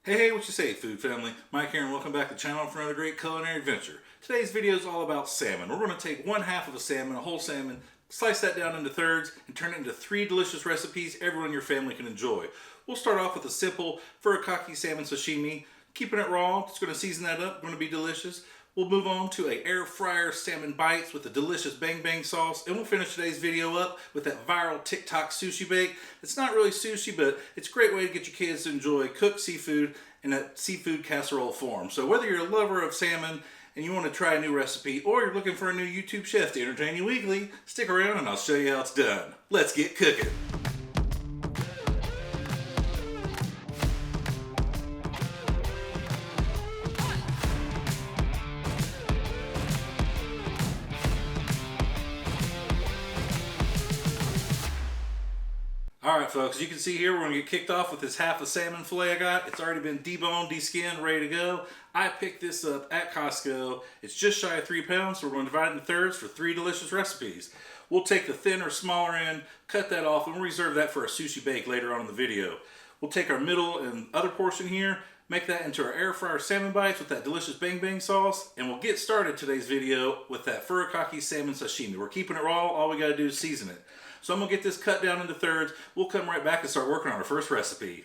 Hey, what you say, food family? Mike here, and welcome back to the channel for another great culinary adventure. Today's video is all about salmon. We're going to take one half of a salmon, a whole salmon, slice that down into thirds, and turn it into 3 delicious recipes everyone in your family can enjoy. We'll start off with a simple Furikake Salmon Sashimi. Keeping it raw, just going to season that up, going to be delicious. We'll move on to a air fryer salmon bites with a delicious bang bang sauce, and we'll finish today's video up with that viral TikTok sushi bake. It's not really sushi, but it's a great way to get your kids to enjoy cooked seafood in that seafood casserole form. So whether you're a lover of salmon and you want to try a new recipe, or you're looking for a new YouTube chef to entertain you weekly, stick around and I'll show you how it's done. Let's get cooking. Alright folks, as you can see here, we're going to get kicked off with this half a salmon fillet I got. It's already been deboned, deskinned, ready to go. I picked this up at Costco. It's just shy of 3 pounds, so we're going to divide it in thirds for 3 delicious recipes. We'll take the thinner, smaller end, cut that off, and we'll reserve that for a sushi bake later on in the video. We'll take our middle and other portion here, make that into our air fryer salmon bites with that delicious bang bang sauce, and we'll get started today's video with that Furikake Salmon Sashimi. We're keeping it raw, all we got to do is season it. So I'm going to get this cut down into thirds. We'll come right back and start working on our first recipe.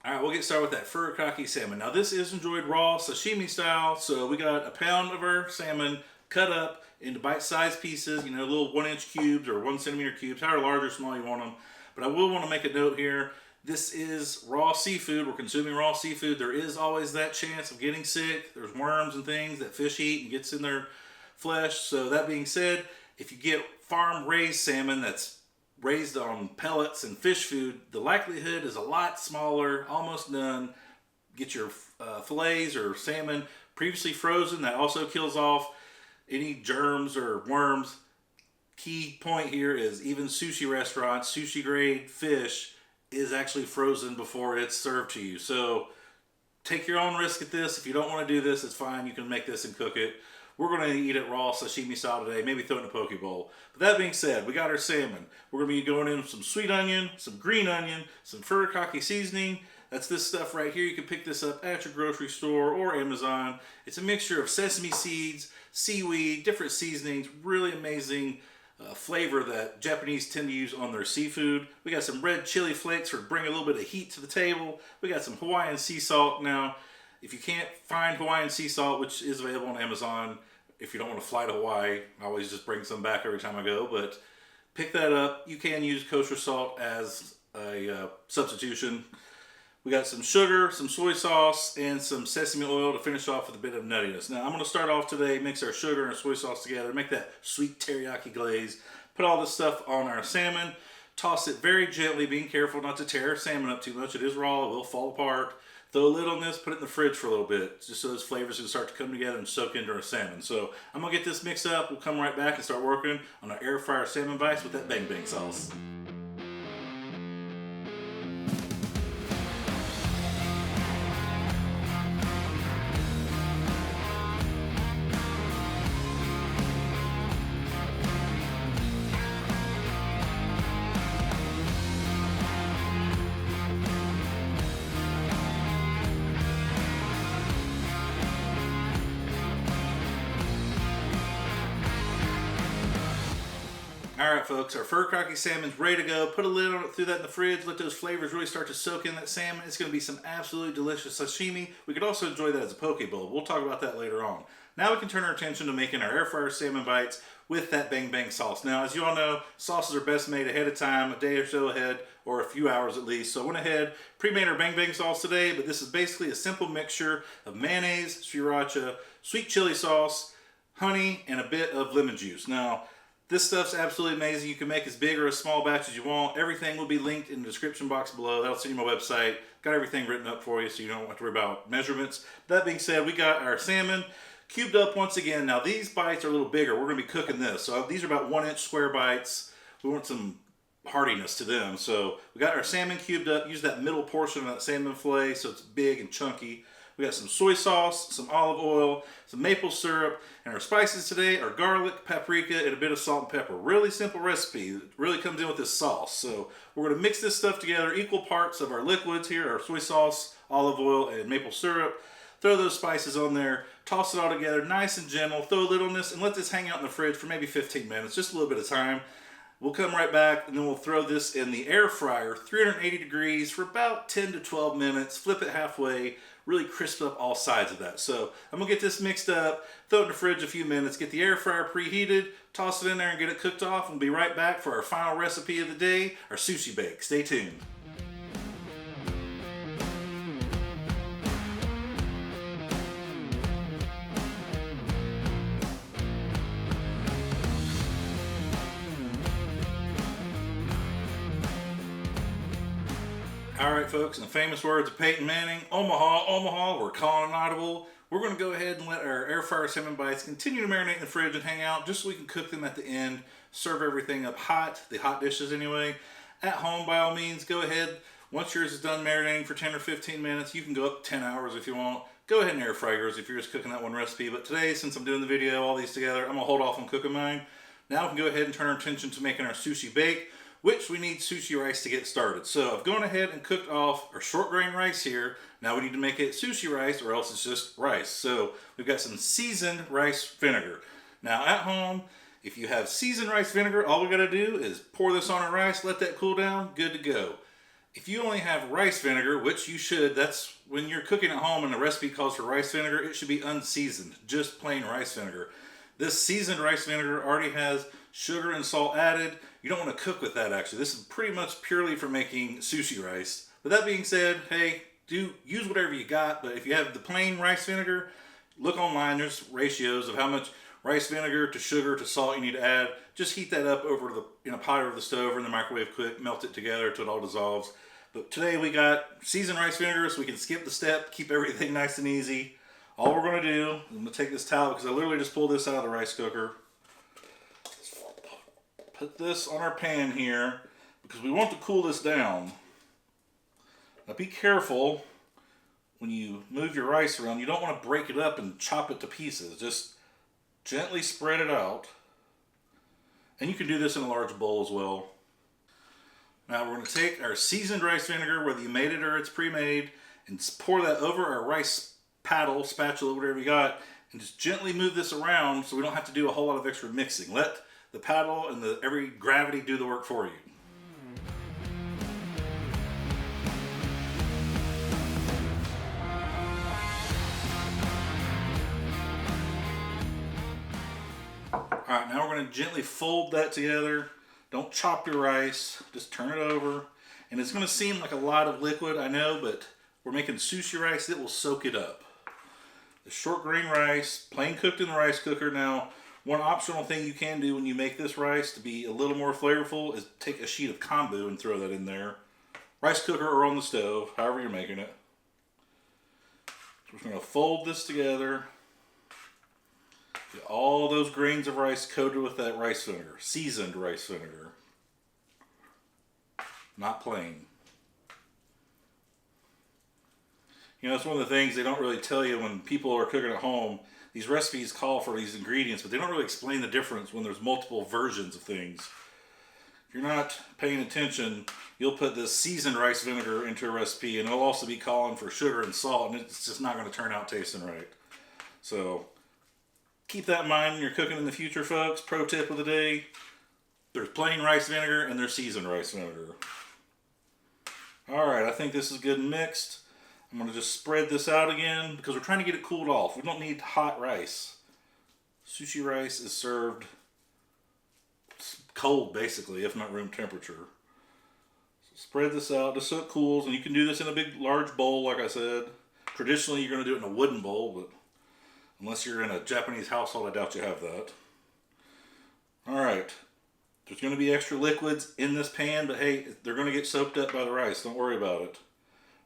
Alright, we'll get started with that Furikake salmon. Now this is enjoyed raw, sashimi style, so we got a pound of our salmon cut up into bite-sized pieces, little 1-inch cubes or 1 centimeter cubes, however large or small you want them. But I will want to make a note here. This is raw seafood. We're consuming raw seafood. There is always that chance of getting sick. There's worms and things that fish eat and gets in their flesh. So that being said, if you get farm-raised salmon that's raised on pellets and fish food, the likelihood is a lot smaller, almost none. Get your fillets or salmon previously frozen. That also kills off any germs or worms. Key point here is even sushi restaurants, sushi grade fish is actually frozen before it's served to you. So take your own risk at this. If you don't want to do this, it's fine. You can make this and cook it. We're going to eat it raw sashimi style today, maybe throw it in a poke bowl. But that being said, we got our salmon. We're going to be going in with some sweet onion, some green onion, some Furikake seasoning. That's this stuff right here. You can pick this up at your grocery store or Amazon. It's a mixture of sesame seeds, seaweed, different seasonings, really amazing flavor that Japanese tend to use on their seafood. We got some red chili flakes for bringing a little bit of heat to the table. We got some Hawaiian sea salt. Now, if you can't find Hawaiian sea salt, which is available on Amazon, if you don't want to fly to Hawaii, I always just bring some back every time I go, but pick that up. You can use kosher salt as a substitution. We got some sugar, some soy sauce, and some sesame oil to finish off with a bit of nuttiness. Now, I'm going to start off today, mix our sugar and soy sauce together, make that sweet teriyaki glaze, put all this stuff on our salmon, toss it very gently, being careful not to tear our salmon up too much. It is raw, it will fall apart. Throw a lid on this, put it in the fridge for a little bit, just so those flavors can start to come together and soak into our salmon. So I'm going to get this mixed up. We'll come right back and start working on our air fryer salmon bites with that bang bang sauce. Alright folks, our Furikake salmon's ready to go. Put a lid on it, threw that in the fridge, let those flavors really start to soak in that salmon. It's going to be some absolutely delicious sashimi. We could also enjoy that as a poke bowl. We'll talk about that later on. Now we can turn our attention to making our air fryer salmon bites with that bang bang sauce. Now as you all know, sauces are best made ahead of time, a day or so ahead, or a few hours at least. So I went ahead, pre-made our bang bang sauce today, but this is basically a simple mixture of mayonnaise, sriracha, sweet chili sauce, honey, and a bit of lemon juice. Now, this stuff's absolutely amazing. You can make as big or as small batch as you want. Everything will be linked in the description box below. That'll send you my website. Got everything written up for you so you don't have to worry about measurements. That being said, we got our salmon cubed up once again. Now these bites are a little bigger. We're going to be cooking this. So these are about 1-inch square bites. We want some hardiness to them. So we got our salmon cubed up. Use that middle portion of that salmon fillet so it's big and chunky. We got some soy sauce, some olive oil, some maple syrup, and our spices today are garlic, paprika, and a bit of salt and pepper. Really simple recipe. It really comes in with this sauce. So we're going to mix this stuff together, equal parts of our liquids here, our soy sauce, olive oil, and maple syrup. Throw those spices on there, toss it all together, nice and gentle, throw a lid on this, and let this hang out in the fridge for maybe 15 minutes, just a little bit of time. We'll come right back, and then we'll throw this in the air fryer, 380 degrees for about 10 to 12 minutes, flip it halfway, really crisp up all sides of that. So I'm gonna get this mixed up, throw it in the fridge a few minutes, get the air fryer preheated, toss it in there and get it cooked off. We'll be right back for our final recipe of the day, our sushi bake. Stay tuned. Alright folks, in the famous words of Peyton Manning, Omaha, Omaha, we're calling an audible. We're going to go ahead and let our air fryer salmon bites continue to marinate in the fridge and hang out just so we can cook them at the end, serve everything up hot, the hot dishes anyway. At home, by all means, go ahead. Once yours is done marinating for 10 or 15 minutes, you can go up 10 hours if you want. Go ahead and air fry yours if you're just cooking that one recipe. But today, since I'm doing the video, all these together, I'm going to hold off on cooking mine. Now we can go ahead and turn our attention to making our sushi bake, which we need sushi rice to get started. So I've gone ahead and cooked off our short grain rice here. Now we need to make it sushi rice or else it's just rice. So we've got some seasoned rice vinegar. Now at home, if you have seasoned rice vinegar, all we gotta do is pour this on our rice, let that cool down, good to go. If you only have rice vinegar, which you should, that's when you're cooking at home and the recipe calls for rice vinegar, it should be unseasoned, just plain rice vinegar. This seasoned rice vinegar already has sugar and salt added. You don't want to cook with that actually. This is pretty much purely for making sushi rice. But that being said, hey, do use whatever you got. But if you have the plain rice vinegar, look online. There's ratios of how much rice vinegar to sugar to salt you need to add. Just heat that up over in a pot over the stove or in the microwave quick. Melt it together till it all dissolves. But today we got seasoned rice vinegar, so we can skip the step, keep everything nice and easy. All we're going to do, I'm going to take this towel because I literally just pulled this out of the rice cooker. Put this on our pan here because we want to cool this down. Now be careful when you move your rice around. You don't want to break it up and chop it to pieces. Just gently spread it out. And you can do this in a large bowl as well. Now we're going to take our seasoned rice vinegar, whether you made it or it's pre-made, and pour that over our rice paddle, spatula, whatever you got, and just gently move this around so we don't have to do a whole lot of extra mixing. Let the paddle and every gravity do the work for you. Alright, now we're going to gently fold that together. Don't chop your rice, just turn it over. And it's going to seem like a lot of liquid, I know, but we're making sushi rice that will soak it up. The short grain rice, plain cooked in the rice cooker. Now, one optional thing you can do when you make this rice to be a little more flavorful is take a sheet of kombu and throw that in there. Rice cooker or on the stove, however you're making it. So we're just going to fold this together. Get all those grains of rice coated with that rice vinegar, seasoned rice vinegar. Not plain. You know, it's one of the things they don't really tell you when people are cooking at home. These recipes call for these ingredients, but they don't really explain the difference when there's multiple versions of things. If you're not paying attention, you'll put this seasoned rice vinegar into a recipe, and it'll also be calling for sugar and salt, and it's just not going to turn out tasting right. So keep that in mind when you're cooking in the future, folks. Pro tip of the day, there's plain rice vinegar and there's seasoned rice vinegar. Alright, I think this is good and mixed. I'm going to just spread this out again because we're trying to get it cooled off. We don't need hot rice. Sushi rice is served cold, basically, if not room temperature. So spread this out just so it cools, and you can do this in a big, large bowl, like I said. Traditionally, you're going to do it in a wooden bowl, but unless you're in a Japanese household, I doubt you have that. Alright. There's going to be extra liquids in this pan, but hey, they're going to get soaked up by the rice. Don't worry about it.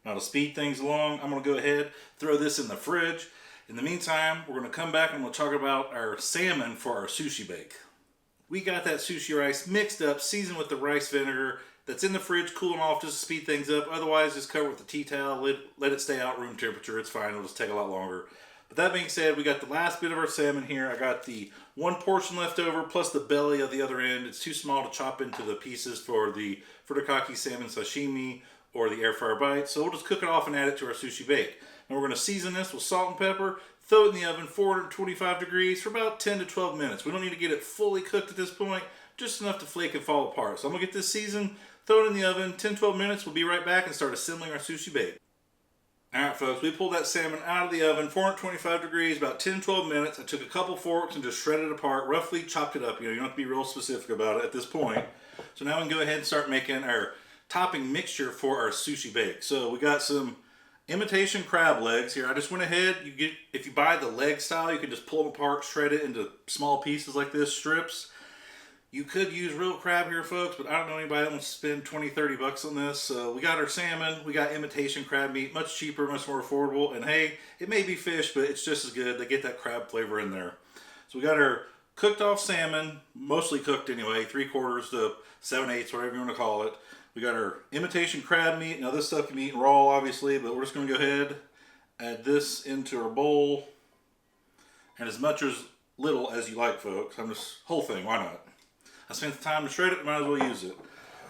Now to speed things along, I'm going to go ahead, throw this in the fridge. In the meantime, we're going to come back and we'll talk about our salmon for our sushi bake. We got that sushi rice mixed up, seasoned with the rice vinegar that's in the fridge, cooling off just to speed things up. Otherwise, just cover it with a tea towel, let it stay out room temperature. It's fine, it'll just take a lot longer. But that being said, we got the last bit of our salmon here. I got the one portion left over, plus the belly of the other end. It's too small to chop into the pieces for the Furikake Salmon Sashimi or the air fryer bites. So we'll just cook it off and add it to our sushi bake. And we're going to season this with salt and pepper, throw it in the oven 425 degrees for about 10 to 12 minutes. We don't need to get it fully cooked at this point, just enough to flake and fall apart. So I'm going to get this seasoned, throw it in the oven, 10-12 minutes. We'll be right back and start assembling our sushi bake. Alright folks, we pulled that salmon out of the oven, 425 degrees, about 10-12 minutes. I took a couple forks and just shredded it apart, roughly chopped it up. You don't have to be real specific about it at this point. So now we can go ahead and start making our topping mixture for our sushi bake. So we got some imitation crab legs here. I just went ahead, if you buy the leg style, you can just pull them apart, shred it into small pieces like this, strips. You could use real crab here, folks, but I don't know anybody that wants to spend 20, 30 bucks on this. So we got our salmon, we got imitation crab meat, much cheaper, much more affordable. And hey, it may be fish, but it's just as good. They get that crab flavor in there. So we got our cooked off salmon, mostly cooked anyway, 3/4 to 7/8, whatever you want to call it. We got our imitation crab meat. Now this stuff can be eaten raw, obviously, but we're just going to go ahead, add this into our bowl. And as much or as little as you like, folks. I'm just, whole thing, why not? I spent the time to shred it, might as well use it.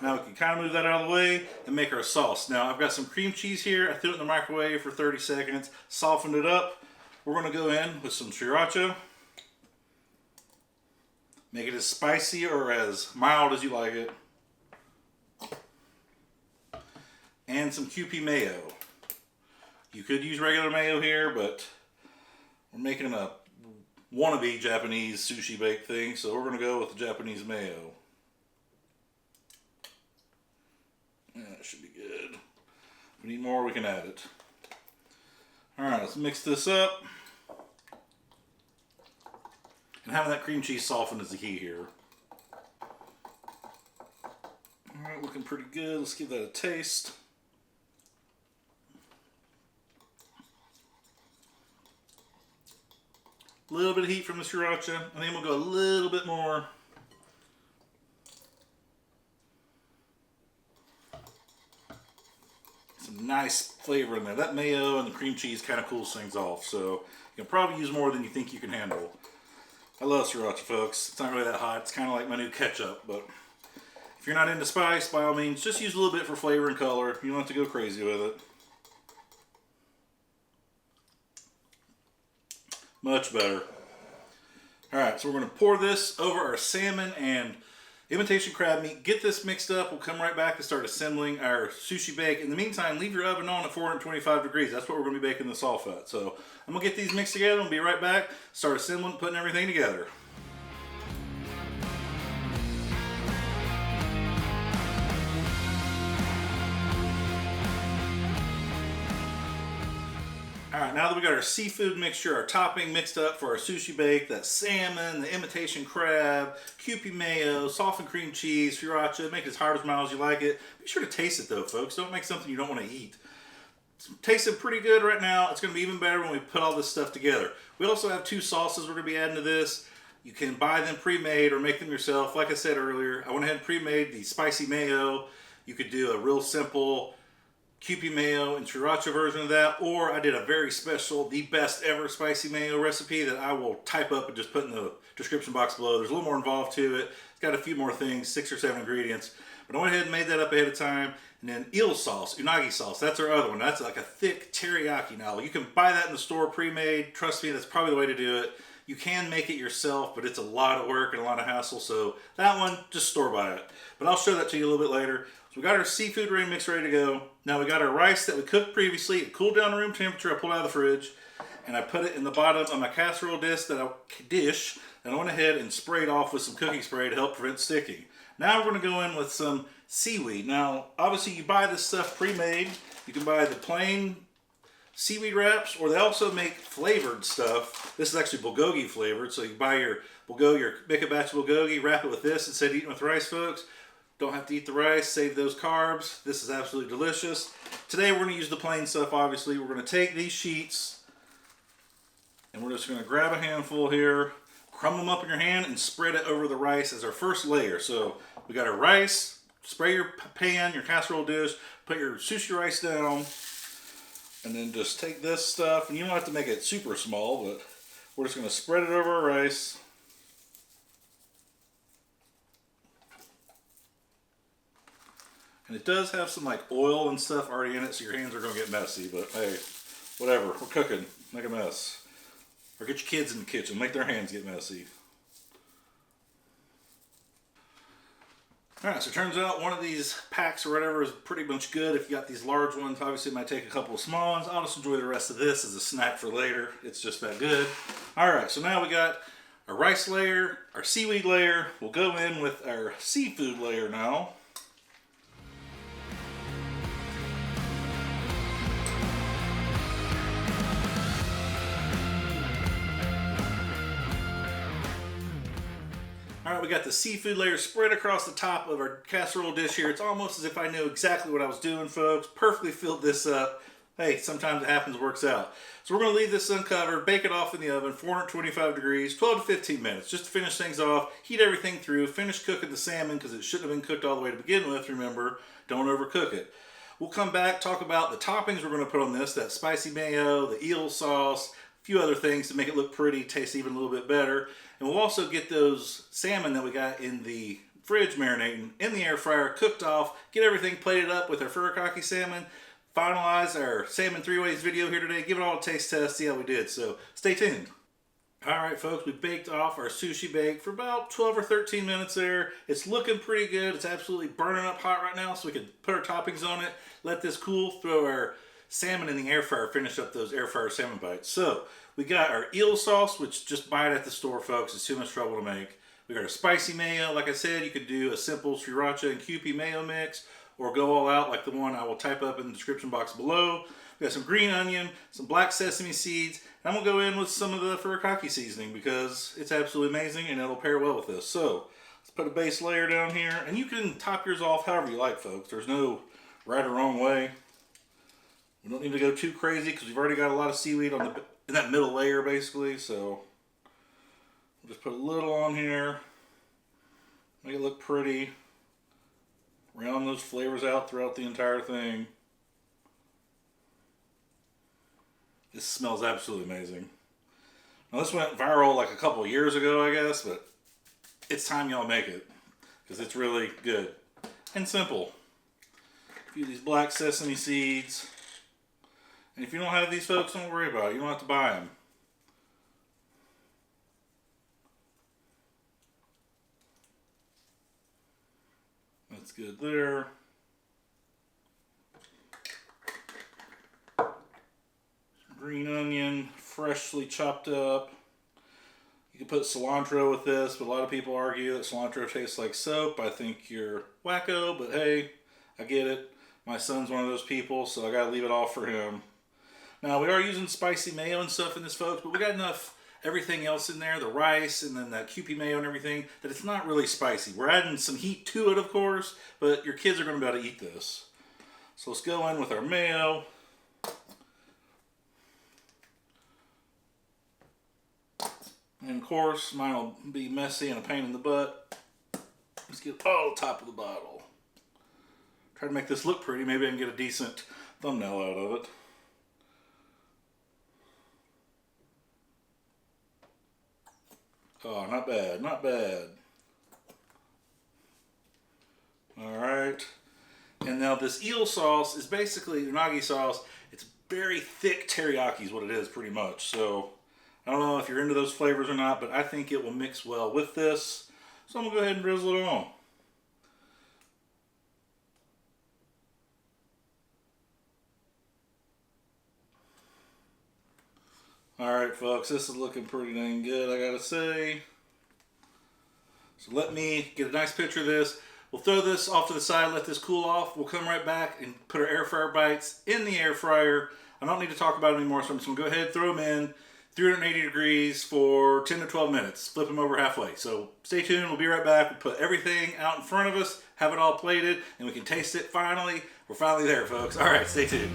Now we can kind of move that out of the way and make our sauce. Now I've got some cream cheese here. I threw it in the microwave for 30 seconds, softened it up. We're going to go in with some sriracha. Make it as spicy or as mild as you like it. And some Kewpie mayo. You could use regular mayo here, but we're making a wannabe Japanese sushi bake thing, so we're going to go with the Japanese mayo. Yeah, that should be good. If we need more, we can add it. Alright, let's mix this up. And having that cream cheese softened is the key here. Alright, looking pretty good. Let's give that a taste. A little bit of heat from the sriracha, and then we'll go a little bit more. Some nice flavor in there. That mayo and the cream cheese kind of cools things off, so you can probably use more than you think you can handle. I love sriracha, folks. It's not really that hot. It's kind of like my new ketchup, but if you're not into spice, by all means, just use a little bit for flavor and color. You don't have to go crazy with it. Much better. Alright, so we're going to pour this over our salmon and imitation crab meat. Get this mixed up. We'll come right back and start assembling our sushi bake. In the meantime, leave your oven on at 425 degrees. That's what we're going to be baking this off at. So I'm going to get these mixed together. We'll be right back. Start assembling, putting everything together. Alright, now that we got our seafood mixture, our topping mixed up for our sushi bake, that salmon, the imitation crab, Kewpie mayo, softened cream cheese, sriracha, make it as hard as mild as you like it. Be sure to taste it though, folks. Don't make something you don't want to eat. It's tasting pretty good right now. It's going to be even better when we put all this stuff together. We also have 2 sauces we're going to be adding to this. You can buy them pre-made or make them yourself. Like I said earlier, I went ahead and pre-made the spicy mayo. You could do a real simple Kewpie mayo and sriracha version of that, or I did a very special, the best ever spicy mayo recipe that I will type up and just put in the description box below. There's a little more involved to it. It's got a few more things, 6 or 7 ingredients, but I went ahead and made that up ahead of time. And then eel sauce, unagi sauce, that's our other one. That's like a thick teriyaki. Now you can buy that in the store pre-made. Trust me, that's probably the way to do it. You can make it yourself, but it's a lot of work and a lot of hassle, so that one, just store buy it. But I'll show that to you a little bit later. So we got our seafood mix ready to go. Now we got our rice that we cooked previously. It cooled down to room temperature. I pulled it out of the fridge, and I put it in the bottom of my casserole dish that I went ahead and sprayed off with some cooking spray to help prevent sticking. Now we're going to go in with some seaweed. Now, obviously you buy this stuff pre-made. You can buy the plain seaweed wraps, or they also make flavored stuff. This is actually bulgogi flavored, so you buy your bulgogi, or make a batch of bulgogi, wrap it with this instead of eating with rice, folks. Don't have to eat the rice, save those carbs. This is absolutely delicious. Today we're going to use the plain stuff, obviously. We're going to take these sheets, and we're just going to grab a handful here, crumble them up in your hand, and spread it over the rice as our first layer. So we got our rice, spray your pan, your casserole dish, put your sushi rice down, and then just take this stuff, and you don't have to make it super small, but we're just going to spread it over our rice. And it does have some like oil and stuff already in it, so your hands are gonna get messy, but hey, whatever, we're cooking, make a mess. Or get your kids in the kitchen, make their hands get messy. Alright, so it turns out one of these packs or whatever is pretty much good. If you got these large ones, obviously it might take a couple of small ones. I'll just enjoy the rest of this as a snack for later. It's just that good. Alright, so now we got our rice layer, our seaweed layer. We'll go in with our seafood layer now. Alright, we got the seafood layer spread across the top of our casserole dish here. It's almost as if I knew exactly what I was doing, folks. Perfectly filled this up. Hey, sometimes it happens, works out. So we're going to leave this uncovered, bake it off in the oven, 425 degrees, 12 to 15 minutes, just to finish things off, heat everything through, finish cooking the salmon, because it shouldn't have been cooked all the way to begin with, remember, don't overcook it. We'll come back, talk about the toppings we're going to put on this, that spicy mayo, the eel sauce, a few other things to make it look pretty, taste even a little bit better. And we'll also get those salmon that we got in the fridge marinating in the air fryer, cooked off, get everything plated up with our Furikake salmon, finalize our salmon three ways video here today, give it all a taste test, see how we did. So stay tuned. Alright folks, we baked off our sushi bake for about 12 or 13 minutes there. It's looking pretty good. It's absolutely burning up hot right now, so we can put our toppings on it, let this cool, throw our salmon in the air fryer, finish up those air fryer salmon bites. So we got our eel sauce, which just buy it at the store, folks. It's too much trouble to make. We got our spicy mayo. Like I said, you could do a simple sriracha and Kewpie mayo mix, or go all out like the one I will type up in the description box below. We got some green onion, some black sesame seeds, and I'm gonna go in with some of the Furikake seasoning because it's absolutely amazing and it'll pair well with this. So let's put a base layer down here, and you can top yours off however you like, folks. There's no right or wrong way. We don't need to go too crazy because we've already got a lot of seaweed on in that middle layer basically, so we'll just put a little on here, make it look pretty, round those flavors out throughout the entire thing. This smells absolutely amazing. Now this went viral like a couple of years ago, I guess, but it's time y'all make it because it's really good and simple. A few of these black sesame seeds. And if you don't have these, folks, don't worry about it. You don't have to buy them. That's good there. Some green onion, freshly chopped up. You can put cilantro with this, but a lot of people argue that cilantro tastes like soap. I think you're wacko, but hey, I get it. My son's one of those people, so I gotta leave it all for him. Now, we are using spicy mayo and stuff in this, folks, but we got enough everything else in there, the rice and then that Kewpie mayo and everything, that it's not really spicy. We're adding some heat to it, of course, but your kids are going to be able to eat this. So let's go in with our mayo. And of course, mine will be messy and a pain in the butt. Let's get all the top of the bottle. Try to make this look pretty. Maybe I can get a decent thumbnail out of it. Oh, not bad, not bad. Alright. And now this eel sauce is basically unagi sauce. It's very thick teriyaki is what it is pretty much. So, I don't know if you're into those flavors or not, but I think it will mix well with this. So I'm going to go ahead and drizzle it on. Alright folks, this is looking pretty dang good, I gotta say. So let me get a nice picture of this. We'll throw this off to the side, let this cool off. We'll come right back and put our air fryer bites in the air fryer. I don't need to talk about it anymore, so I'm just gonna go ahead and throw them in 380 degrees for 10 to 12 minutes. Flip them over halfway. So stay tuned, we'll be right back. We'll put everything out in front of us, have it all plated, and we can taste it finally. We're finally there, folks. Alright, stay tuned.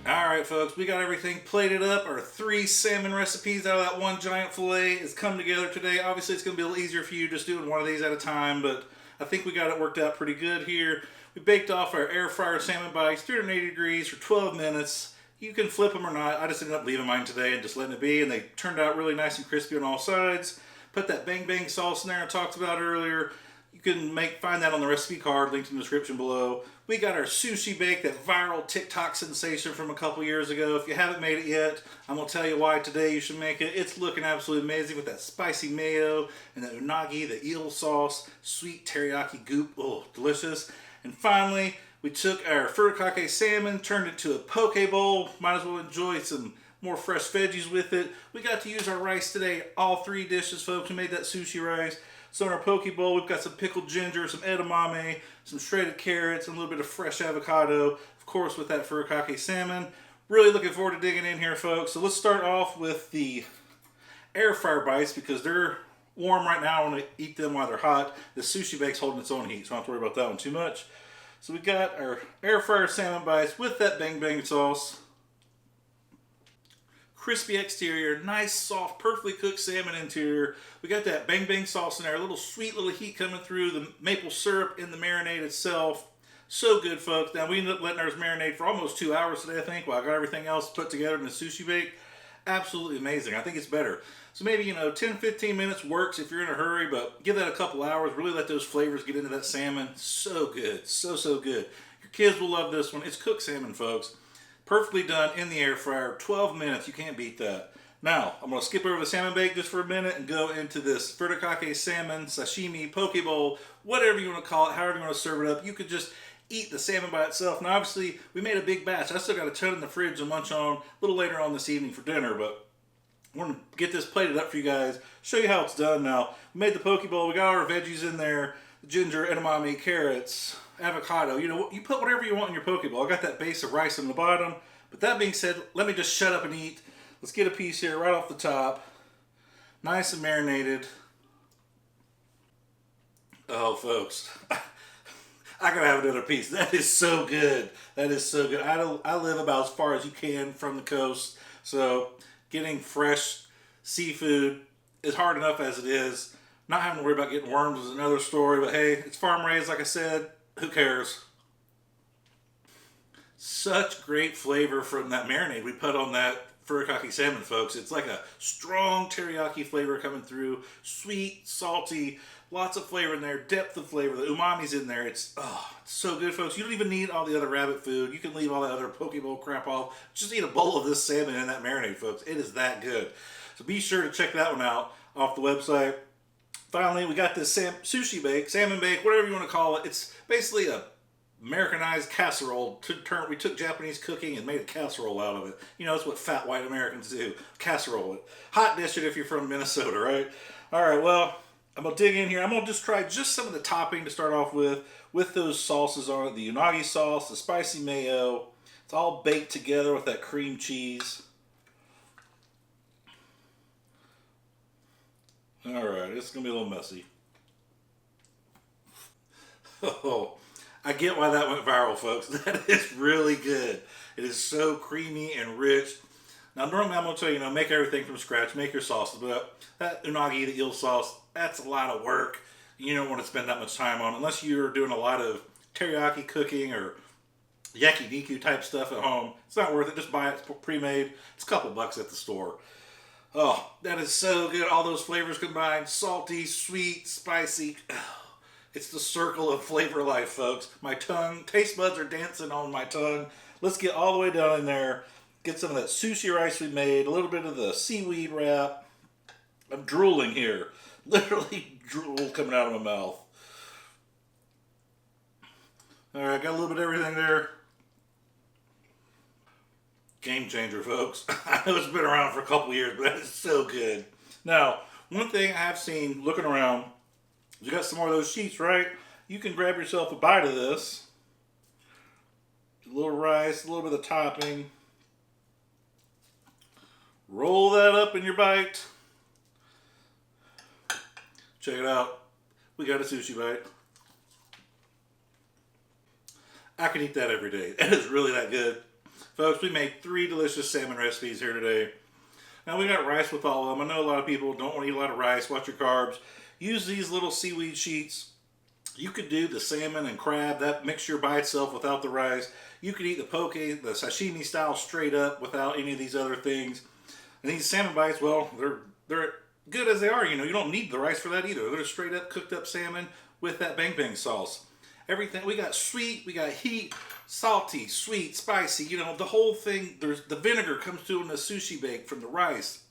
Alright Alright folks, we got everything plated up. Our 3 salmon recipes out of that one giant fillet has come together today. Obviously it's going to be a little easier for you just doing one of these at a time, but I think we got it worked out pretty good here. We baked off our air fryer salmon bites, 380 degrees for 12 minutes. You can flip them or not. I just ended up leaving mine today and just letting it be, and they turned out really nice and crispy on all sides. Put that bang bang sauce in there I talked about earlier. You can find that on the recipe card, linked in the description below. We got our sushi bake, that viral TikTok sensation from a couple years ago. If you haven't made it yet, I'm going to tell you why today you should make it. It's looking absolutely amazing with that spicy mayo and the unagi, the eel sauce, sweet teriyaki goop. Oh, delicious. And finally, we took our Furikake salmon, turned it to a poke bowl. Might as well enjoy some more fresh veggies with it. We got to use our rice today, all 3 dishes, folks. We made that sushi rice. So in our poke bowl, we've got some pickled ginger, some edamame, some shredded carrots, and a little bit of fresh avocado. Of course, with that Furikake salmon. Really looking forward to digging in here, folks. So let's start off with the air fryer bites because they're warm right now. I want to eat them while they're hot. The sushi bake's holding its own heat, so I don't have to worry about that one too much. So we got our air fryer salmon bites with that bang bang sauce. Crispy exterior, nice, soft, perfectly cooked salmon interior. We got that bang bang sauce in there, a little sweet little heat coming through, the maple syrup in the marinade itself. So good, folks. Now, we ended up letting ours marinate for almost 2 hours today, I think, while I got everything else put together in the sushi bake. Absolutely amazing. I think it's better. So maybe, 10-15 minutes works if you're in a hurry, but give that a couple hours. Really let those flavors get into that salmon. So good. So, so good. Your kids will love this one. It's cooked salmon, folks. Perfectly done in the air fryer. 12 minutes. You can't beat that. Now, I'm going to skip over the salmon bake just for a minute and go into this Furikake Salmon Sashimi Poke Bowl, whatever you want to call it, however you want to serve it up. You could just eat the salmon by itself. Now, obviously, we made a big batch. I still got a ton in the fridge to munch on a little later on this evening for dinner, but I want to get this plated up for you guys, show you how it's done. Now, we made the poke bowl. We got our veggies in there, ginger, edamame, carrots, avocado. You put whatever you want in your poke bowl. I got that base of rice on the bottom. But that being said, let me just shut up and eat. Let's get a piece here right off the top. Nice and marinated. Oh, folks. I gotta have another piece. That is so good. That is so good. I live about as far as you can from the coast. So getting fresh seafood is hard enough as it is. Not having to worry about getting worms is another story. But hey, it's farm raised, like I said. Who cares? Such great flavor from that marinade we put on that Furikake salmon, folks. It's like a strong teriyaki flavor coming through. Sweet, salty, lots of flavor in there, depth of flavor. The umami's in there. It's so good, folks. You don't even need all the other rabbit food. You can leave all that other poke bowl crap off. Just eat a bowl of this salmon and that marinade, folks. It is that good. So be sure to check that one out off the website. Finally, we got this sushi bake, salmon bake, whatever you want to call it. It's basically a Americanized casserole. We took Japanese cooking and made a casserole out of it. That's what fat white Americans do. Casserole it. Hot dish it if you're from Minnesota, right? All right, well, I'm going to dig in here. I'm going to just try some of the topping to start off with those sauces on it. The unagi sauce, the spicy mayo. It's all baked together with that cream cheese. All right, it's going to be a little messy. Oh, I get why that went viral, folks. That is really good. It is so creamy and rich. Now, normally I'm going to tell you, make everything from scratch, make your sauces, but that unagi, the eel sauce, that's a lot of work. You don't want to spend that much time on, unless you're doing a lot of teriyaki cooking or yakiniku type stuff at home. It's not worth it. Just buy it pre-made. It's a couple bucks at the store. Oh, that is so good. All those flavors combined. Salty, sweet, spicy. It's the circle of flavor life, folks. My tongue, taste buds are dancing on my tongue. Let's get all the way down in there. Get some of that sushi rice we made. A little bit of the seaweed wrap. I'm drooling here. Literally drool coming out of my mouth. All right, got a little bit of everything there. Game changer, folks. I know it's been around for a couple years, but that is so good. Now, one thing I have seen looking around, you got some more of those sheets, right? You can grab yourself a bite of this. A little rice, a little bit of topping. Roll that up in your bite. Check it out. We got a sushi bite. I could eat that every day. It is really that good. Folks, we made 3 delicious salmon recipes here today. Now we got rice with all of them. I know a lot of people don't want to eat a lot of rice. Watch your carbs. Use these little seaweed sheets. You could do the salmon and crab, that mixture by itself without the rice. You could eat the poke, the sashimi style straight up without any of these other things. And these salmon bites, well, they're good as they are. You know, you don't need the rice for that either. They're straight up cooked up salmon with that bang bang sauce. Everything, we got sweet, we got heat, salty, sweet, spicy, you know, the whole thing. There's the vinegar comes to in the sushi bake from the rice.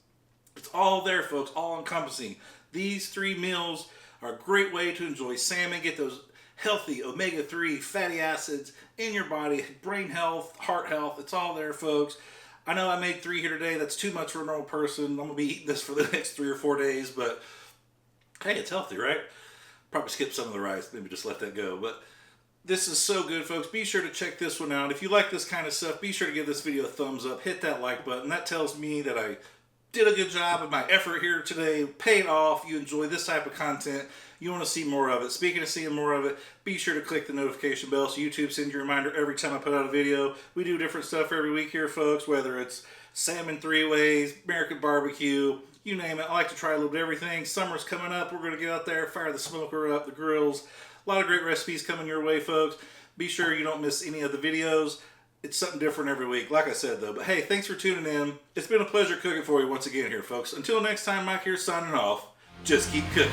It's all there, folks, all encompassing. These 3 meals are a great way to enjoy salmon, get those healthy omega-3 fatty acids in your body, brain health, heart health. It's all there, folks. I know I made 3 here today. That's too much for a normal person. I'm going to be eating this for the next 3 or 4 days, but hey, it's healthy, right? Probably skip some of the rice, maybe just let that go. But this is so good, folks. Be sure to check this one out. If you like this kind of stuff, be sure to give this video a thumbs up. Hit that like button. That tells me that I did a good job of my effort here today. Paid off. You enjoy this type of content. You want to see more of it. Speaking of seeing more of it, be sure to click the notification bell so YouTube sends you a reminder every time I put out a video. We do different stuff every week here, folks, whether it's salmon 3 ways, American barbecue, you name it. I like to try a little bit of everything. Summer's coming up. We're going to get out there, fire the smoker up, the grills. A lot of great recipes coming your way, folks. Be sure you don't miss any of the videos. It's something different every week, like I said, though. But hey, thanks for tuning in. It's been a pleasure cooking for you once again here, folks. Until next time, Mike here signing off. Just keep cooking.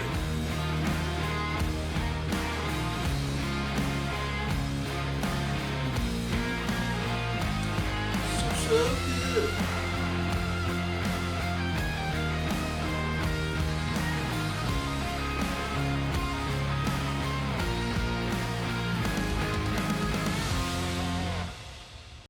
So good.